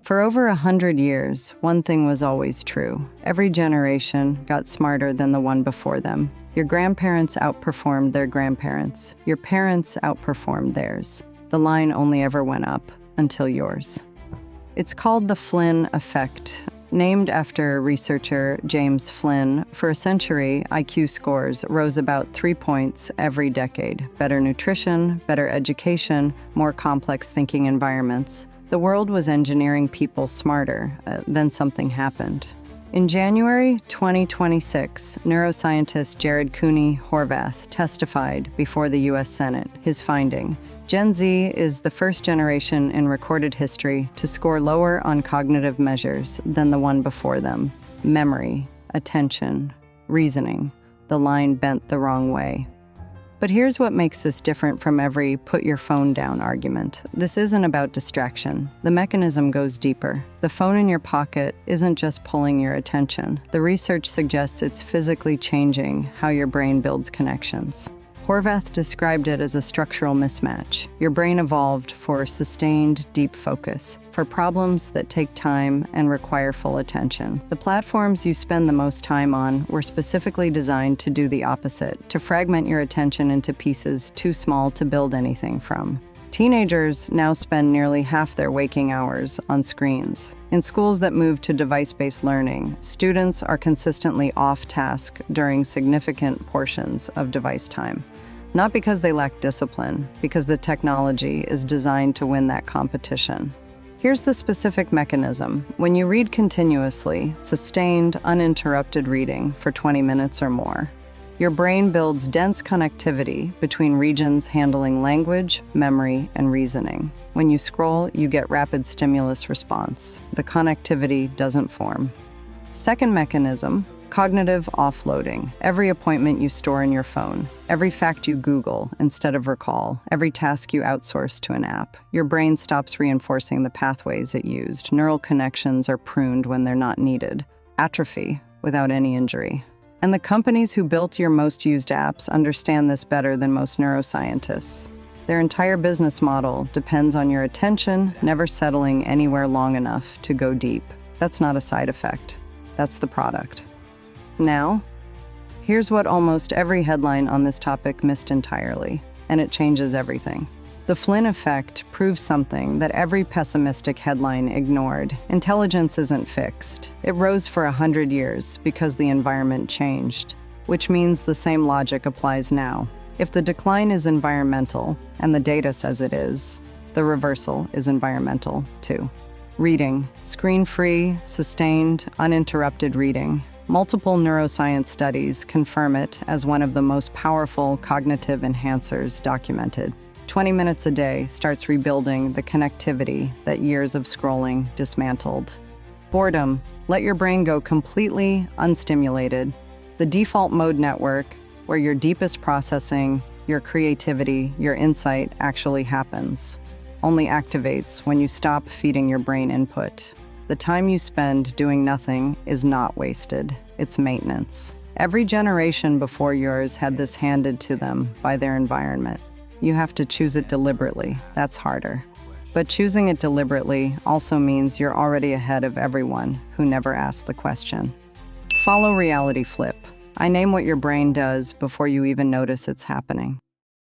For over 100 years, one thing was always true. Every generation got smarter than the one before them. Your grandparents outperformed their grandparents. Your parents outperformed theirs. The line only ever went up until yours. It's called the Flynn Effect. Named after researcher James Flynn, for a century, IQ scores rose about 3 points every decade. Better nutrition, better education, more complex thinking environments. The world was engineering people smarter. Then something happened. In January 2026, neuroscientist Jared Cooney Horvath testified before the U.S. Senate. His finding: Gen Z is the first generation in recorded history to score lower on cognitive measures than the one before them. Memory, attention, reasoning. The line bent the wrong way. But here's what makes this different from every put your phone down argument. This isn't about distraction. The mechanism goes deeper. The phone in your pocket isn't just pulling your attention. The research suggests it's physically changing how your brain builds connections. Horvath described it as a structural mismatch. Your brain evolved for sustained, deep focus, for problems that take time and require full attention. The platforms you spend the most time on were specifically designed to do the opposite, to fragment your attention into pieces too small to build anything from. Teenagers now spend nearly half their waking hours on screens. In schools that move to device-based learning, students are consistently off task during significant portions of device time. Not because they lack discipline, because the technology is designed to win that competition. Here's the specific mechanism. When you read continuously, sustained, uninterrupted reading for 20 minutes or more, your brain builds dense connectivity between regions handling language, memory, and reasoning. When you scroll, you get rapid stimulus response. The connectivity doesn't form. Second mechanism: cognitive offloading. Every appointment you store in your phone, every fact you Google instead of recall, every task you outsource to an app. Your brain stops reinforcing the pathways it used. Neural connections are pruned when they're not needed. Atrophy without any injury. And the companies who built your most used apps understand this better than most neuroscientists. Their entire business model depends on your attention never settling anywhere long enough to go deep. That's not a side effect. That's the product. Now, here's what almost every headline on this topic missed entirely, and it changes everything. The Flynn Effect proves something that every pessimistic headline ignored. Intelligence isn't fixed. It rose for 100 years because the environment changed, which means the same logic applies now. If the decline is environmental, and the data says it is, the reversal is environmental too. Reading, screen-free, sustained, uninterrupted reading. Multiple neuroscience studies confirm it as one of the most powerful cognitive enhancers documented. 20 minutes a day starts rebuilding the connectivity that years of scrolling dismantled. Boredom. Let your brain go completely unstimulated. The default mode network, where your deepest processing, your creativity, your insight actually happens, only activates when you stop feeding your brain input. The time you spend doing nothing is not wasted. It's maintenance. Every generation before yours had this handed to them by their environment. You have to choose it deliberately. That's harder. But choosing it deliberately also means you're already ahead of everyone who never asked the question. Follow reality flip. I name what your brain does before you even notice it's happening.